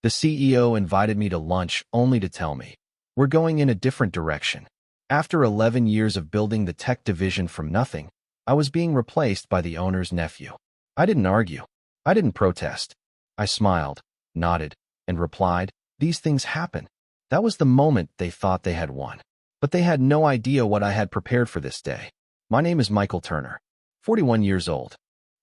The CEO invited me to lunch only to tell me, "We're going in a different direction." After 11 years of building the tech division from nothing, I was being replaced by the owner's nephew. I didn't argue. I didn't protest. I smiled, nodded, and replied, "These things happen." That was the moment they thought they had won. But they had no idea what I had prepared for this day. My name is Michael Turner, 41 years old.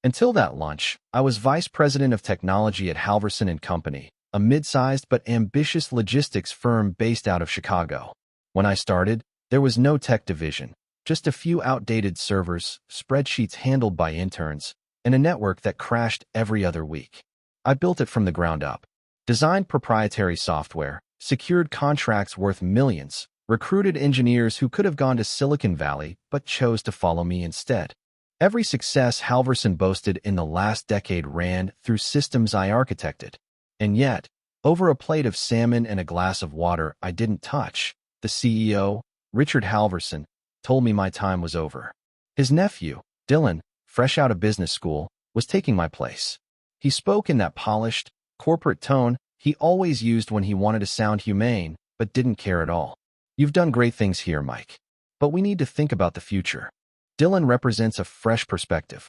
Until that lunch, I was vice president of technology at Halverson & Company, a mid-sized but ambitious logistics firm based out of Chicago. When I started, there was no tech division, just a few outdated servers, spreadsheets handled by interns, and a network that crashed every other week. I built it from the ground up, designed proprietary software, secured contracts worth millions, recruited engineers who could have gone to Silicon Valley but chose to follow me instead. Every success Halverson boasted in the last decade ran through systems I architected. And yet, over a plate of salmon and a glass of water I didn't touch, the CEO, Richard Halverson, told me my time was over. His nephew, Dylan, fresh out of business school, was taking my place. He spoke in that polished, corporate tone he always used when he wanted to sound humane but didn't care at all. "You've done great things here, Mike. But we need to think about the future." Dylan represents a fresh perspective.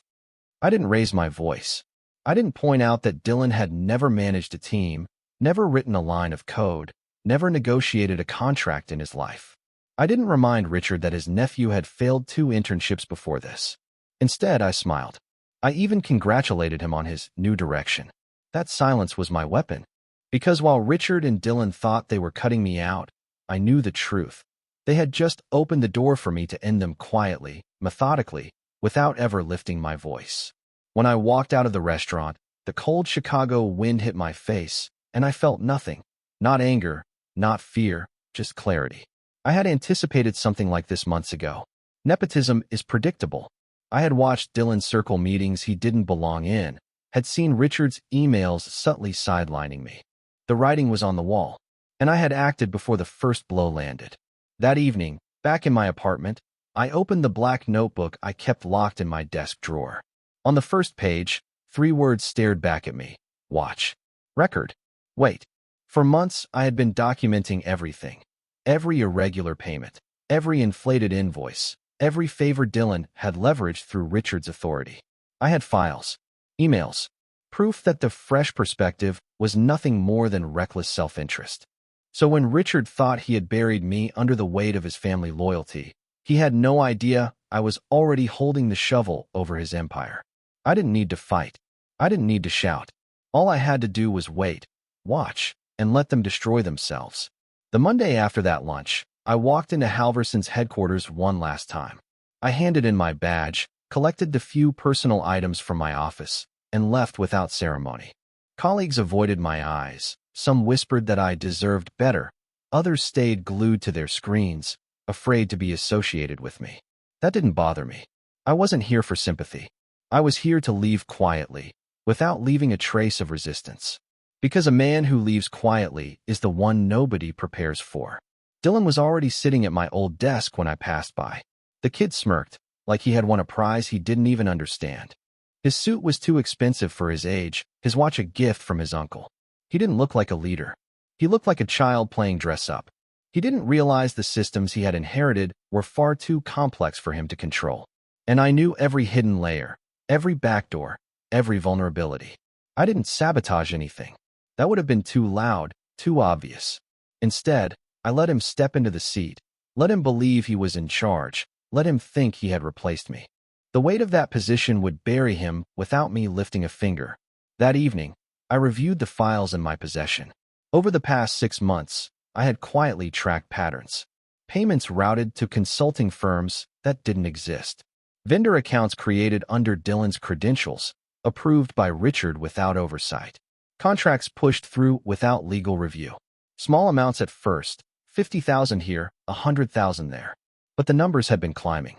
I didn't raise my voice. I didn't point out that Dylan had never managed a team, never written a line of code, never negotiated a contract in his life. I didn't remind Richard that his nephew had failed 2 internships before this. Instead, I smiled. I even congratulated him on his new direction. That silence was my weapon. Because while Richard and Dylan thought they were cutting me out, I knew the truth. They had just opened the door for me to end them quietly, methodically, without ever lifting my voice. When I walked out of the restaurant, the cold Chicago wind hit my face, and I felt nothing. Not anger, not fear, just clarity. I had anticipated something like this months ago. Nepotism is predictable. I had watched Dylan circle meetings he didn't belong in, had seen Richard's emails subtly sidelining me. The writing was on the wall, and I had acted before the first blow landed. That evening, back in my apartment, I opened the black notebook I kept locked in my desk drawer. On the first page, 3 words stared back at me. Watch. Record. Wait. For months, I had been documenting everything. Every irregular payment, every inflated invoice, every favor Dylan had leveraged through Richard's authority. I had files, emails, proof that the fresh perspective was nothing more than reckless self-interest. So when Richard thought he had buried me under the weight of his family loyalty, he had no idea I was already holding the shovel over his empire. I didn't need to fight. I didn't need to shout. All I had to do was wait, watch, and let them destroy themselves. The Monday after that lunch, I walked into Halverson's headquarters one last time. I handed in my badge, collected the few personal items from my office, and left without ceremony. Colleagues avoided my eyes. Some whispered that I deserved better. Others stayed glued to their screens, afraid to be associated with me. That didn't bother me. I wasn't here for sympathy. I was here to leave quietly, without leaving a trace of resistance. Because a man who leaves quietly is the one nobody prepares for. Dylan was already sitting at my old desk when I passed by. The kid smirked, like he had won a prize he didn't even understand. His suit was too expensive for his age, his watch a gift from his uncle. He didn't look like a leader. He looked like a child playing dress-up. He didn't realize the systems he had inherited were far too complex for him to control. And I knew every hidden layer, every backdoor, every vulnerability. I didn't sabotage anything. That would have been too loud, too obvious. Instead, I let him step into the seat, let him believe he was in charge, let him think he had replaced me. The weight of that position would bury him without me lifting a finger. That evening, I reviewed the files in my possession. Over the past 6 months, I had quietly tracked patterns. Payments routed to consulting firms that didn't exist. Vendor accounts created under Dylan's credentials, approved by Richard without oversight. Contracts pushed through without legal review. Small amounts at first, 50,000 here, 100,000 there. But the numbers had been climbing.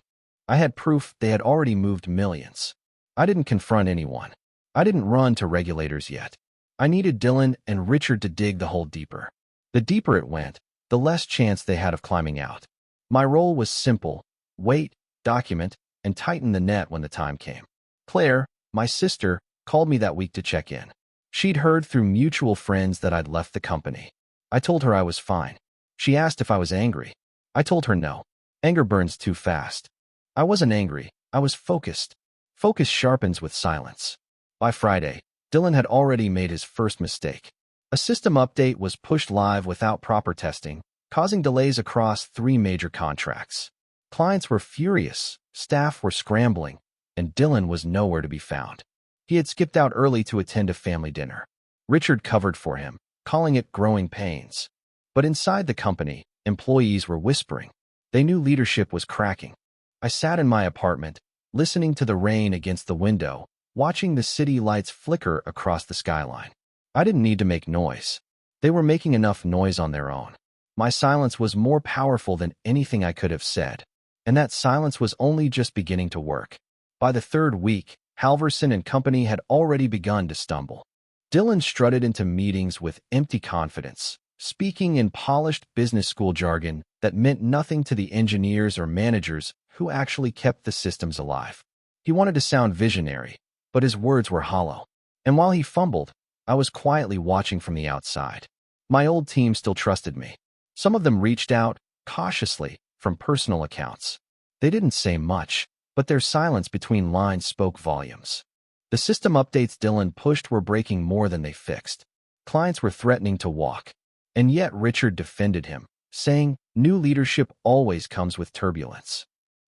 I had proof they had already moved millions. I didn't confront anyone. I didn't run to regulators yet. I needed Dylan and Richard to dig the hole deeper. The deeper it went, the less chance they had of climbing out. My role was simple: wait, document, and tighten the net when the time came. Claire, my sister, called me that week to check in. She'd heard through mutual friends that I'd left the company. I told her I was fine. She asked if I was angry. I told her no. Anger burns too fast. I wasn't angry. I was focused. Focus sharpens with silence. By Friday, Dylan had already made his first mistake. A system update was pushed live without proper testing, causing delays across 3 major contracts. Clients were furious, staff were scrambling, and Dylan was nowhere to be found. He had skipped out early to attend a family dinner. Richard covered for him, calling it growing pains. But inside the company, employees were whispering. They knew leadership was cracking. I sat in my apartment, listening to the rain against the window, watching the city lights flicker across the skyline. I didn't need to make noise. They were making enough noise on their own. My silence was more powerful than anything I could have said. And that silence was only just beginning to work. By the 3rd week, Halverson and company had already begun to stumble. Dylan strutted into meetings with empty confidence, speaking in polished business school jargon that meant nothing to the engineers or managers who actually kept the systems alive. He wanted to sound visionary, but his words were hollow. And while he fumbled, I was quietly watching from the outside. My old team still trusted me. Some of them reached out, cautiously, from personal accounts. They didn't say much, but their silence between lines spoke volumes. The system updates Dylan pushed were breaking more than they fixed. Clients were threatening to walk. And yet Richard defended him, saying, "New leadership always comes with turbulence."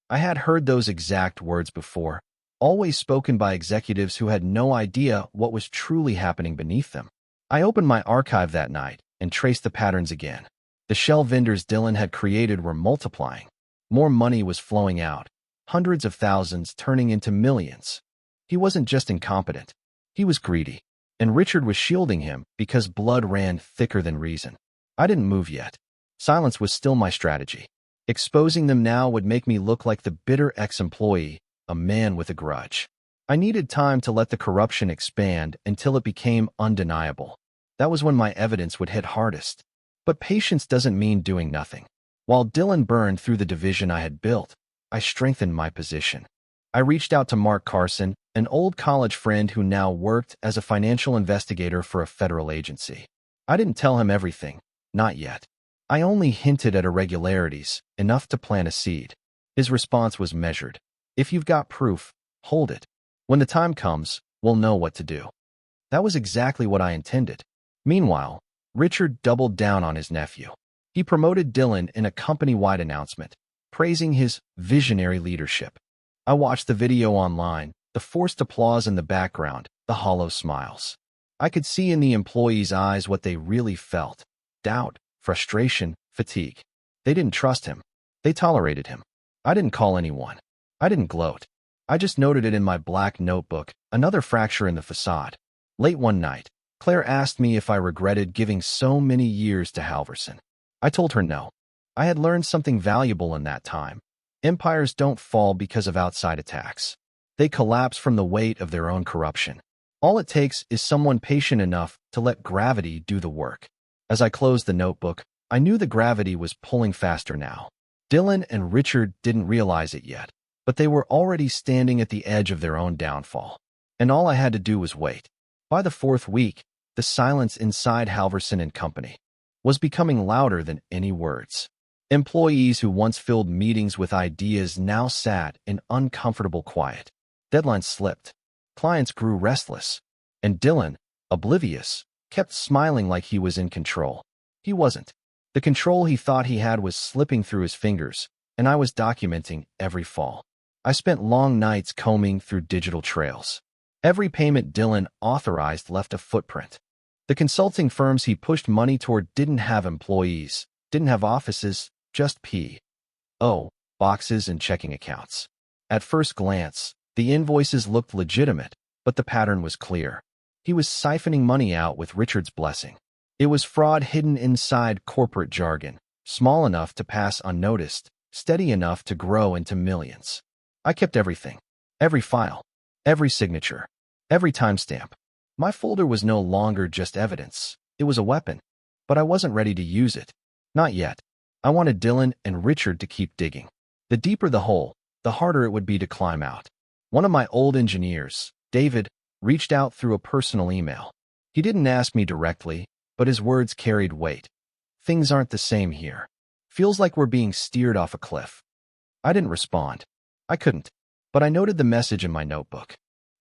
I had heard those exact words before, always spoken by executives who had no idea what was truly happening beneath them. I opened my archive that night and traced the patterns again. The shell vendors Dylan had created were multiplying. More money was flowing out, hundreds of thousands turning into millions. He wasn't just incompetent. He was greedy. And Richard was shielding him because blood ran thicker than reason. I didn't move yet. Silence was still my strategy. Exposing them now would make me look like the bitter ex-employee, a man with a grudge. I needed time to let the corruption expand until it became undeniable. That was when my evidence would hit hardest. But patience doesn't mean doing nothing. While Dylan burned through the division I had built, I strengthened my position. I reached out to Mark Carson, an old college friend who now worked as a financial investigator for a federal agency. I didn't tell him everything, not yet. I only hinted at irregularities, enough to plant a seed. His response was measured. "If you've got proof, hold it. When the time comes, we'll know what to do." That was exactly what I intended. Meanwhile, Richard doubled down on his nephew. He promoted Dylan in a company-wide announcement, praising his visionary leadership. I watched the video online, the forced applause in the background, the hollow smiles. I could see in the employees' eyes what they really felt: doubt, frustration, fatigue. They didn't trust him. They tolerated him. I didn't call anyone. I didn't gloat. I just noted it in my black notebook, another fracture in the facade. Late one night, Claire asked me if I regretted giving so many years to Halverson. I told her no. I had learned something valuable in that time. Empires don't fall because of outside attacks. They collapse from the weight of their own corruption. All it takes is someone patient enough to let gravity do the work. As I closed the notebook, I knew the gravity was pulling faster now. Dylan and Richard didn't realize it yet, but they were already standing at the edge of their own downfall. And all I had to do was wait. By the 4th week, the silence inside Halverson and Company was becoming louder than any words. Employees who once filled meetings with ideas now sat in uncomfortable quiet. Deadlines slipped. Clients grew restless. And Dylan, oblivious, kept smiling like he was in control. He wasn't. The control he thought he had was slipping through his fingers, and I was documenting every fall. I spent long nights combing through digital trails. Every payment Dylan authorized left a footprint. The consulting firms he pushed money toward didn't have employees, didn't have offices, just P.O. boxes and checking accounts. At first glance, the invoices looked legitimate, but the pattern was clear. He was siphoning money out with Richard's blessing. It was fraud hidden inside corporate jargon, small enough to pass unnoticed, steady enough to grow into millions. I kept everything, every file, every signature, every timestamp. My folder was no longer just evidence. It was a weapon, but I wasn't ready to use it. Not yet. I wanted Dylan and Richard to keep digging. The deeper the hole, the harder it would be to climb out. One of my old engineers, David, reached out through a personal email. He didn't ask me directly, but his words carried weight. Things aren't the same here. Feels like we're being steered off a cliff. I didn't respond. I couldn't. But I noted the message in my notebook.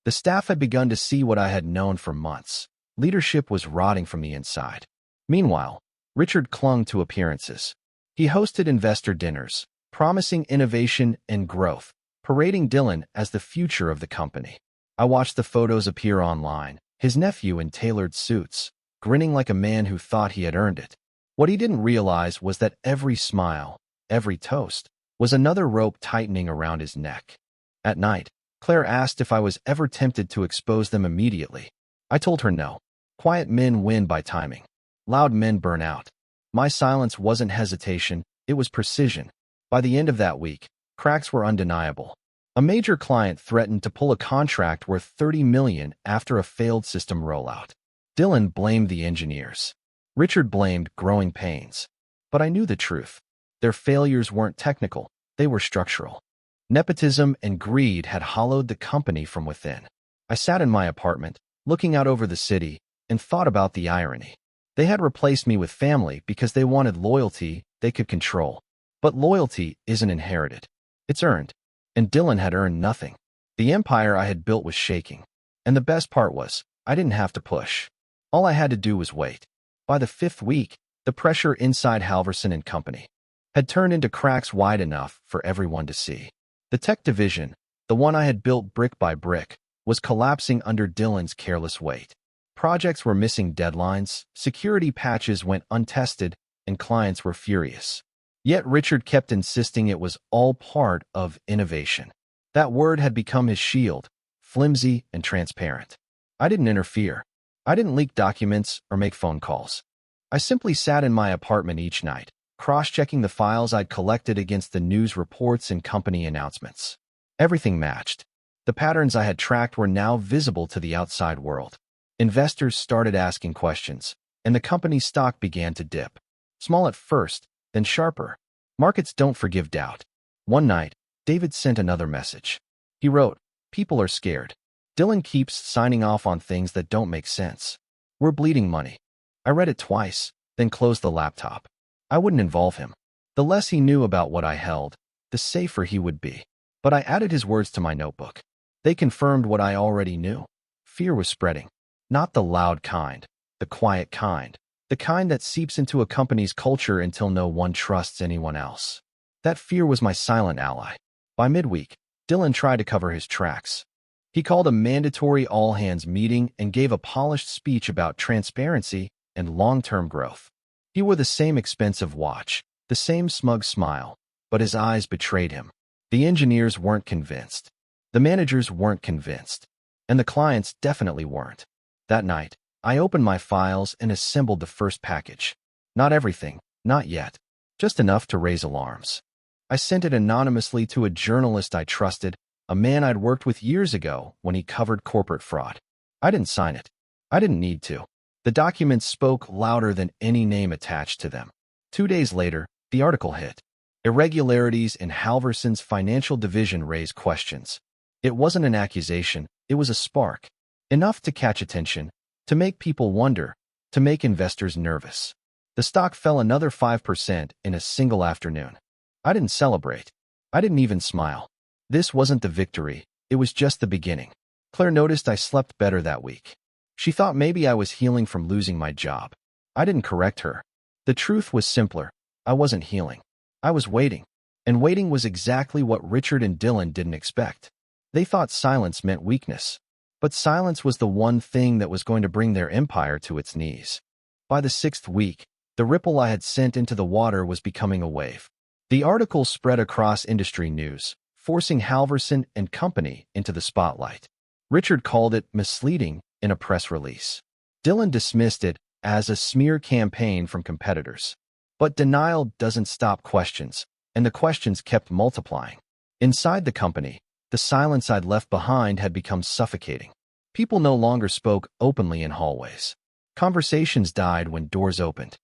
The staff had begun to see what I had known for months. Leadership was rotting from the inside. Meanwhile, Richard clung to appearances. He hosted investor dinners, promising innovation and growth, parading Dylan as the future of the company. I watched the photos appear online, his nephew in tailored suits, grinning like a man who thought he had earned it. What he didn't realize was that every smile, every toast, was another rope tightening around his neck. At night, Claire asked if I was ever tempted to expose them immediately. I told her no. Quiet men win by timing. Loud men burn out. My silence wasn't hesitation, it was precision. By the end of that week, cracks were undeniable. A major client threatened to pull a contract worth $30 million after a failed system rollout. Dylan blamed the engineers. Richard blamed growing pains. But I knew the truth. Their failures weren't technical, they were structural. Nepotism and greed had hollowed the company from within. I sat in my apartment, looking out over the city, and thought about the irony. They had replaced me with family because they wanted loyalty they could control. But loyalty isn't inherited. It's earned. And Dylan had earned nothing. The empire I had built was shaking. And the best part was, I didn't have to push. All I had to do was wait. By the 5th week, the pressure inside Halverson and Company had turned into cracks wide enough for everyone to see. The tech division, the one I had built brick by brick, was collapsing under Dylan's careless weight. Projects were missing deadlines, security patches went untested, and clients were furious. Yet Richard kept insisting it was all part of innovation. That word had become his shield, flimsy and transparent. I didn't interfere. I didn't leak documents or make phone calls. I simply sat in my apartment each night, cross-checking the files I'd collected against the news reports and company announcements. Everything matched. The patterns I had tracked were now visible to the outside world. Investors started asking questions, and the company's stock began to dip. Small at first, then sharper. Markets don't forgive doubt. One night, David sent another message. He wrote, "People are scared. Dylan keeps signing off on things that don't make sense. We're bleeding money." I read it twice, then closed the laptop. I wouldn't involve him. The less he knew about what I held, the safer he would be. But I added his words to my notebook. They confirmed what I already knew. Fear was spreading. Not the loud kind, the quiet kind. The kind that seeps into a company's culture until no one trusts anyone else. That fear was my silent ally. By midweek, Dylan tried to cover his tracks. He called a mandatory all-hands meeting and gave a polished speech about transparency and long-term growth. He wore the same expensive watch, the same smug smile, but his eyes betrayed him. The engineers weren't convinced. The managers weren't convinced. And the clients definitely weren't. That night, I opened my files and assembled the first package. Not everything, not yet. Just enough to raise alarms. I sent it anonymously to a journalist I trusted, a man I'd worked with years ago when he covered corporate fraud. I didn't sign it. I didn't need to. The documents spoke louder than any name attached to them. 2 days later, the article hit. Irregularities in Halverson's financial division raised questions. It wasn't an accusation, it was a spark. Enough to catch attention, to make people wonder, to make investors nervous. The stock fell another 5% in a single afternoon. I didn't celebrate. I didn't even smile. This wasn't the victory, it was just the beginning. Claire noticed I slept better that week. She thought maybe I was healing from losing my job. I didn't correct her. The truth was simpler. I wasn't healing. I was waiting. And waiting was exactly what Richard and Dylan didn't expect. They thought silence meant weakness. But silence was the one thing that was going to bring their empire to its knees. By the 6th week, the ripple I had sent into the water was becoming a wave. The article spread across industry news, forcing Halverson and Company into the spotlight. Richard called it misleading in a press release. Dylan dismissed it as a smear campaign from competitors. But denial doesn't stop questions, and the questions kept multiplying. Inside the company, the silence I'd left behind had become suffocating. People no longer spoke openly in hallways. Conversations died when doors opened.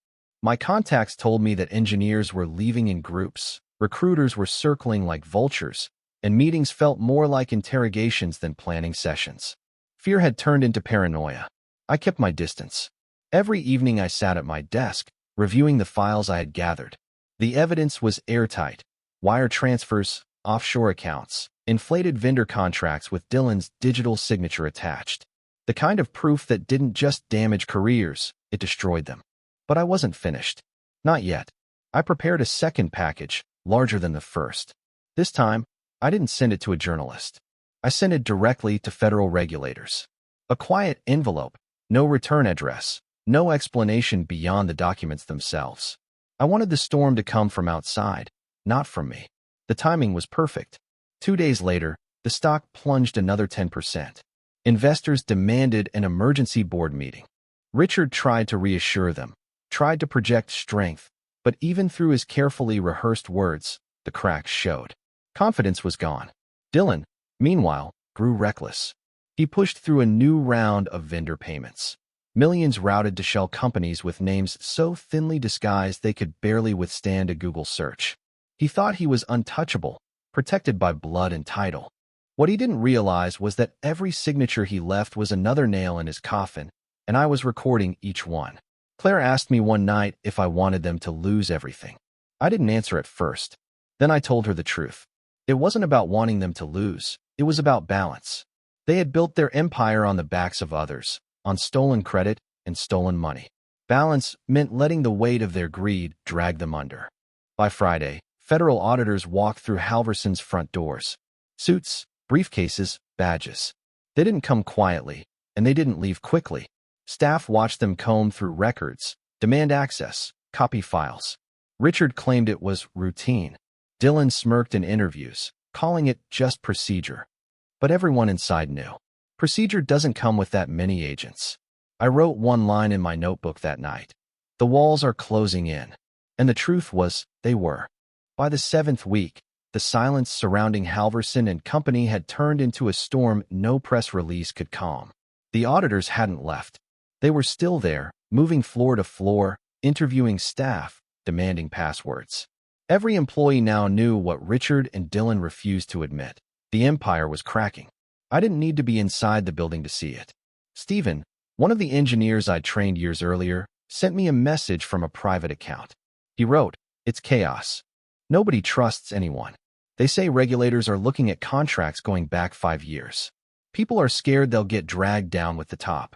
My contacts told me that engineers were leaving in groups, recruiters were circling like vultures, and meetings felt more like interrogations than planning sessions. Fear had turned into paranoia. I kept my distance. Every evening I sat at my desk, reviewing the files I had gathered. The evidence was airtight. Wire transfers, offshore accounts, inflated vendor contracts with Dylan's digital signature attached. The kind of proof that didn't just damage careers, it destroyed them. But I wasn't finished. Not yet. I prepared a second package, larger than the first. This time, I didn't send it to a journalist. I sent it directly to federal regulators. A quiet envelope, no return address, no explanation beyond the documents themselves. I wanted the storm to come from outside, not from me. The timing was perfect. 2 days later, the stock plunged another 10%. Investors demanded an emergency board meeting. Richard tried to reassure them, tried to project strength, but even through his carefully rehearsed words, the cracks showed. Confidence was gone. Dylan, meanwhile, grew reckless. He pushed through a new round of vendor payments. Millions routed to shell companies with names so thinly disguised they could barely withstand a Google search. He thought he was untouchable, protected by blood and title. What he didn't realize was that every signature he left was another nail in his coffin, and I was recording each one. Claire asked me one night if I wanted them to lose everything. I didn't answer at first. Then I told her the truth. It wasn't about wanting them to lose. It was about balance. They had built their empire on the backs of others, on stolen credit and stolen money. Balance meant letting the weight of their greed drag them under. By Friday, federal auditors walked through Halverson's front doors. Suits, briefcases, badges. They didn't come quietly, and they didn't leave quickly. Staff watched them comb through records, demand access, copy files. Richard claimed it was routine. Dylan smirked in interviews, calling it just procedure. But everyone inside knew. Procedure doesn't come with that many agents. I wrote one line in my notebook that night. The walls are closing in. And the truth was, they were. By the 7th week, the silence surrounding Halverson and company had turned into a storm no press release could calm. The auditors hadn't left. They were still there, moving floor to floor, interviewing staff, demanding passwords. Every employee now knew what Richard and Dylan refused to admit. The empire was cracking. I didn't need to be inside the building to see it. Stephen, one of the engineers I'd trained years earlier, sent me a message from a private account. He wrote, "It's chaos. Nobody trusts anyone. They say regulators are looking at contracts going back 5 years. People are scared they'll get dragged down with the top."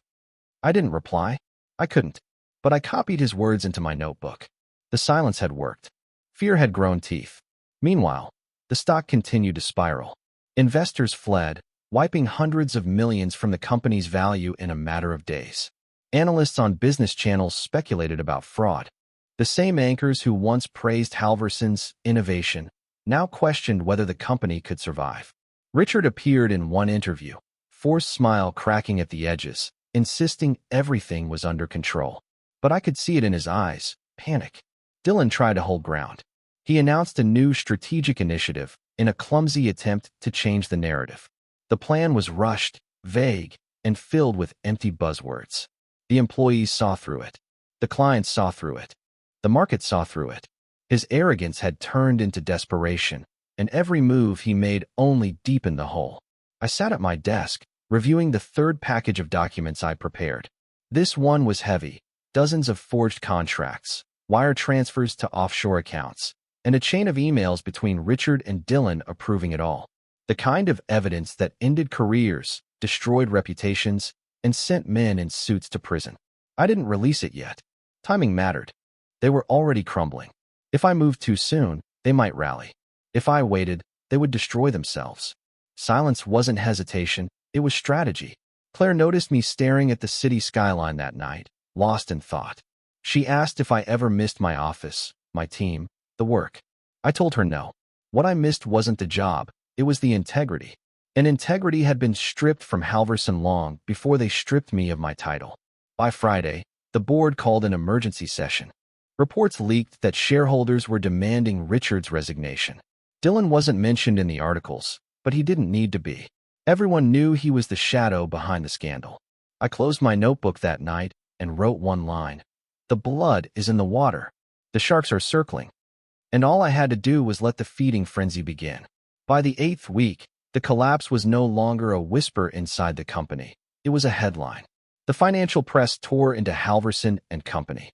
I didn't reply. I couldn't. But I copied his words into my notebook. The silence had worked. Fear had grown teeth. Meanwhile, the stock continued to spiral. Investors fled, wiping hundreds of millions from the company's value in a matter of days. Analysts on business channels speculated about fraud. The same anchors who once praised Halverson's innovation now questioned whether the company could survive. Richard appeared in one interview, forced smile cracking at the edges, insisting everything was under control. But I could see it in his eyes, panic. Dylan tried to hold ground. He announced a new strategic initiative in a clumsy attempt to change the narrative. The plan was rushed, vague, and filled with empty buzzwords. The employees saw through it. The clients saw through it. The market saw through it. His arrogance had turned into desperation, and every move he made only deepened the hole. I sat at my desk, reviewing the third package of documents I prepared. This one was heavy, dozens of forged contracts, wire transfers to offshore accounts, and a chain of emails between Richard and Dylan approving it all. The kind of evidence that ended careers, destroyed reputations, and sent men in suits to prison. I didn't release it yet. Timing mattered. They were already crumbling. If I moved too soon, they might rally. If I waited, they would destroy themselves. Silence wasn't hesitation, it was strategy. Claire noticed me staring at the city skyline that night, lost in thought. She asked if I ever missed my office, my team, the work. I told her no. What I missed wasn't the job, it was the integrity. And integrity had been stripped from Halverson long before they stripped me of my title. By Friday, the board called an emergency session. Reports leaked that shareholders were demanding Richard's resignation. Dylan wasn't mentioned in the articles, but he didn't need to be. Everyone knew he was the shadow behind the scandal. I closed my notebook that night and wrote one line. The blood is in the water. The sharks are circling. And all I had to do was let the feeding frenzy begin. By the 8th week, the collapse was no longer a whisper inside the company. It was a headline. The financial press tore into Halverson and Company,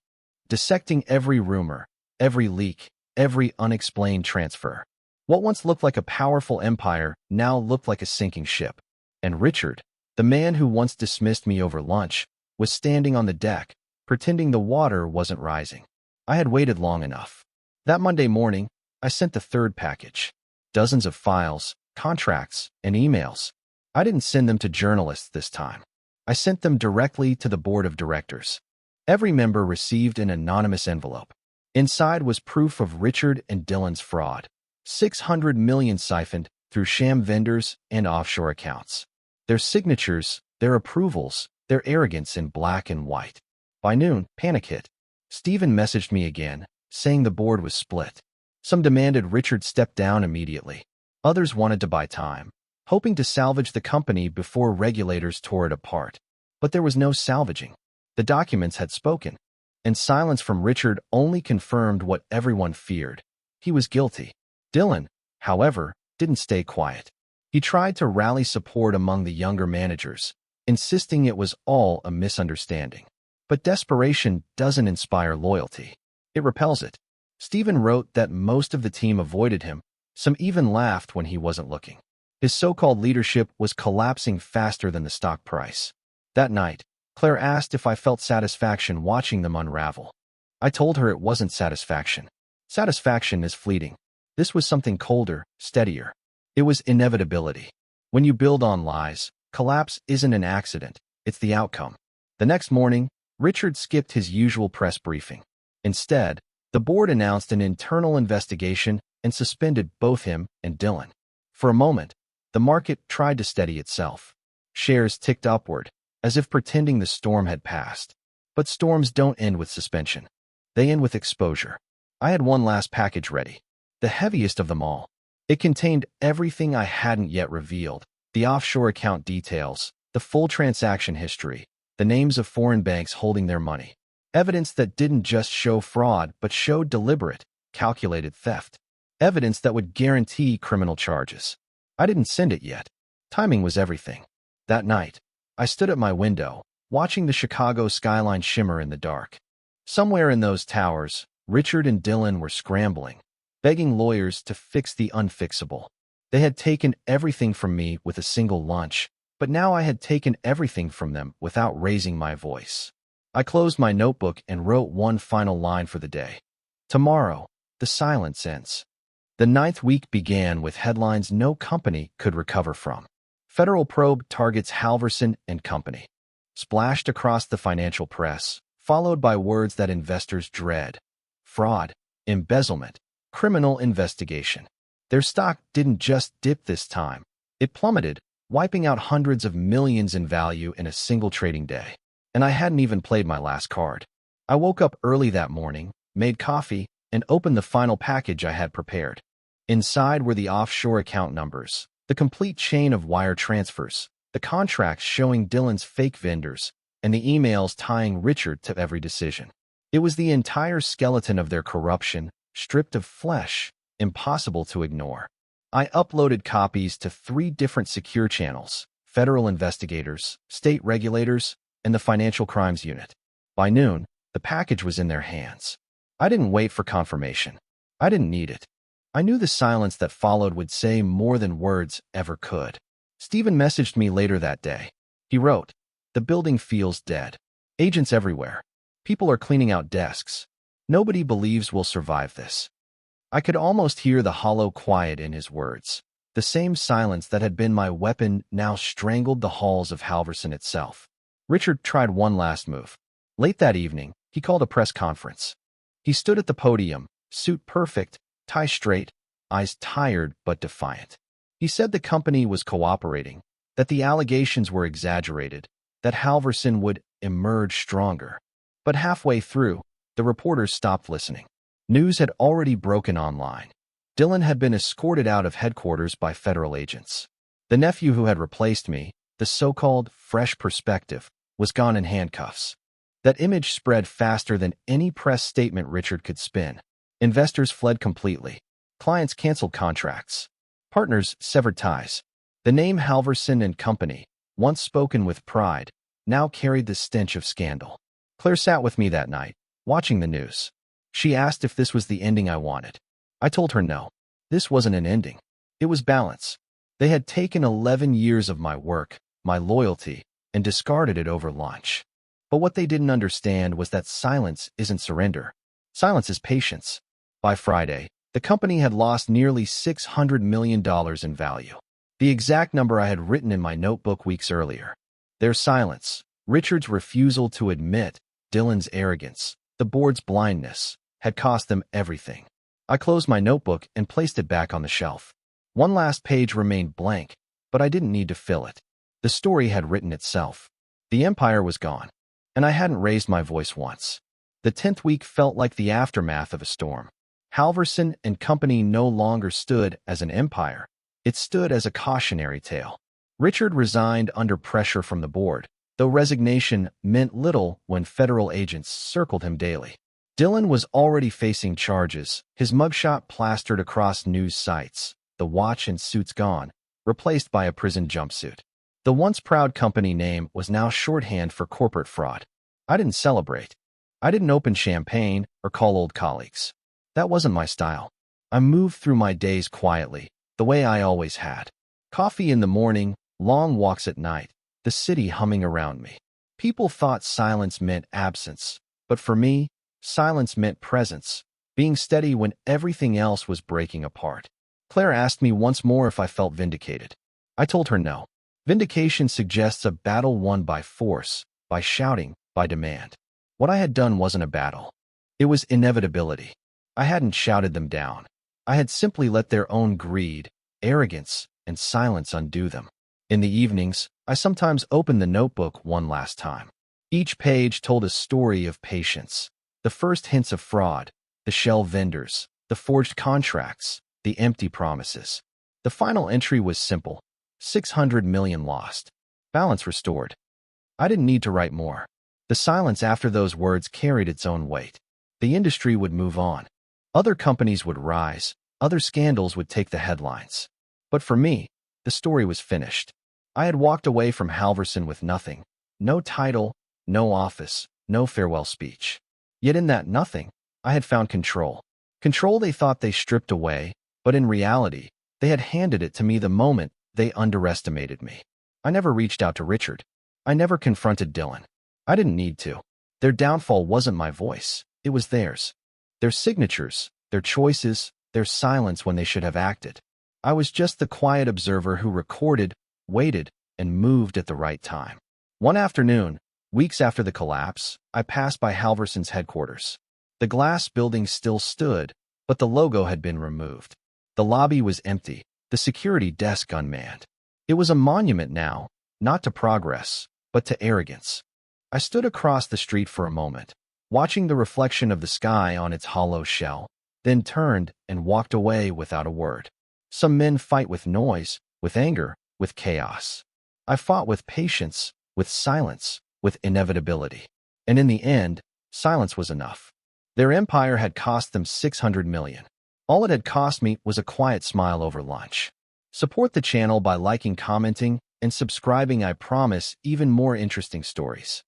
dissecting every rumor, every leak, every unexplained transfer. What once looked like a powerful empire now looked like a sinking ship. And Richard, the man who once dismissed me over lunch, was standing on the deck, pretending the water wasn't rising. I had waited long enough. That Monday morning, I sent the third package. Dozens of files, contracts, and emails. I didn't send them to journalists this time. I sent them directly to the board of directors. Every member received an anonymous envelope. Inside was proof of Richard and Dylan's fraud. 600 million siphoned through sham vendors and offshore accounts. Their signatures, their approvals, their arrogance in black and white. By noon, panic hit. Stephen messaged me again, saying the board was split. Some demanded Richard step down immediately. Others wanted to buy time, hoping to salvage the company before regulators tore it apart. But there was no salvaging. The documents had spoken, and silence from Richard only confirmed what everyone feared. He was guilty. Dylan, however, didn't stay quiet. He tried to rally support among the younger managers, insisting it was all a misunderstanding. But desperation doesn't inspire loyalty. It repels it. Stephen wrote that most of the team avoided him. Some even laughed when he wasn't looking. His so-called leadership was collapsing faster than the stock price. That night, Claire asked if I felt satisfaction watching them unravel. I told her it wasn't satisfaction. Satisfaction is fleeting. This was something colder, steadier. It was inevitability. When you build on lies, collapse isn't an accident, it's the outcome. The next morning, Richard skipped his usual press briefing. Instead, the board announced an internal investigation and suspended both him and Dylan. For a moment, the market tried to steady itself. Shares ticked upward, as if pretending the storm had passed. But storms don't end with suspension. They end with exposure. I had one last package ready. The heaviest of them all. It contained everything I hadn't yet revealed, the offshore account details, the full transaction history, the names of foreign banks holding their money. Evidence that didn't just show fraud, but showed deliberate, calculated theft. Evidence that would guarantee criminal charges. I didn't send it yet. Timing was everything. That night, I stood at my window, watching the Chicago skyline shimmer in the dark. Somewhere in those towers, Richard and Dylan were scrambling, begging lawyers to fix the unfixable. They had taken everything from me with a single lunch, but now I had taken everything from them without raising my voice. I closed my notebook and wrote one final line for the day. Tomorrow, the silence ends. The 9th week began with headlines no company could recover from. Federal probe targets Halverson and Company. Splashed across the financial press, followed by words that investors dread. Fraud, embezzlement, criminal investigation. Their stock didn't just dip this time. It plummeted, wiping out hundreds of millions in value in a single trading day. And I hadn't even played my last card. I woke up early that morning, made coffee, and opened the final package I had prepared. Inside were the offshore account numbers, the complete chain of wire transfers, the contracts showing Dylan's fake vendors, and the emails tying Richard to every decision. It was the entire skeleton of their corruption, stripped of flesh, impossible to ignore. I uploaded copies to 3 different secure channels: federal investigators, state regulators, and the Financial Crimes Unit. By noon, the package was in their hands. I didn't wait for confirmation. I didn't need it. I knew the silence that followed would say more than words ever could. Stephen messaged me later that day. He wrote, "The building feels dead. Agents everywhere. People are cleaning out desks. Nobody believes we'll survive this." I could almost hear the hollow quiet in his words. The same silence that had been my weapon now strangled the halls of Halverson itself. Richard tried one last move. Late that evening, he called a press conference. He stood at the podium, suit perfect, tie straight, eyes tired but defiant. He said the company was cooperating, that the allegations were exaggerated, that Halverson would emerge stronger. But halfway through, the reporters stopped listening. News had already broken online. Dylan had been escorted out of headquarters by federal agents. The nephew who had replaced me, the so-called fresh perspective, was gone in handcuffs. That image spread faster than any press statement Richard could spin. Investors fled completely. Clients canceled contracts. Partners severed ties. The name Halverson and Company, once spoken with pride, now carried the stench of scandal. Claire sat with me that night, watching the news. She asked if this was the ending I wanted. I told her no. This wasn't an ending. It was balance. They had taken 11 years of my work, my loyalty, and discarded it over lunch. But what they didn't understand was that silence isn't surrender. Silence is patience. By Friday, the company had lost nearly $600 million in value. The exact number I had written in my notebook weeks earlier. Their silence, Richard's refusal to admit, Dylan's arrogance, the board's blindness, had cost them everything. I closed my notebook and placed it back on the shelf. One last page remained blank, but I didn't need to fill it. The story had written itself. The empire was gone, and I hadn't raised my voice once. The 10th week felt like the aftermath of a storm. Halverson and Company no longer stood as an empire. It stood as a cautionary tale. Richard resigned under pressure from the board, though resignation meant little when federal agents circled him daily. Dylan was already facing charges, his mugshot plastered across news sites, the watch and suits gone, replaced by a prison jumpsuit. The once proud company name was now shorthand for corporate fraud. I didn't celebrate. I didn't open champagne or call old colleagues. That wasn't my style. I moved through my days quietly, the way I always had. Coffee in the morning, long walks at night, the city humming around me. People thought silence meant absence, but for me, silence meant presence, being steady when everything else was breaking apart. Claire asked me once more if I felt vindicated. I told her no. Vindication suggests a battle won by force, by shouting, by demand. What I had done wasn't a battle. It was inevitability. I hadn't shouted them down. I had simply let their own greed, arrogance, and silence undo them. In the evenings, I sometimes opened the notebook one last time. Each page told a story of patience. The first hints of fraud, the shell vendors, the forged contracts, the empty promises. The final entry was simple. 600 million lost. Balance restored. I didn't need to write more. The silence after those words carried its own weight. The industry would move on. Other companies would rise. Other scandals would take the headlines. But for me, the story was finished. I had walked away from Halverson with nothing. No title, no office, no farewell speech. Yet in that nothing, I had found control. Control they thought they stripped away, but in reality, they had handed it to me the moment they underestimated me. I never reached out to Richard. I never confronted Dylan. I didn't need to. Their downfall wasn't my voice. It was theirs. Their signatures, their choices, their silence when they should have acted. I was just the quiet observer who recorded, waited, and moved at the right time. One afternoon, weeks after the collapse, I passed by Halverson's headquarters. The glass building still stood, but the logo had been removed. The lobby was empty, the security desk unmanned. It was a monument now, not to progress, but to arrogance. I stood across the street for a moment, watching the reflection of the sky on its hollow shell, then turned and walked away without a word. Some men fight with noise, with anger, with chaos. I fought with patience, with silence, with inevitability. And in the end, silence was enough. Their empire had cost them 600 million. All it had cost me was a quiet smile over lunch. Support the channel by liking, commenting, and subscribing. I promise even more interesting stories.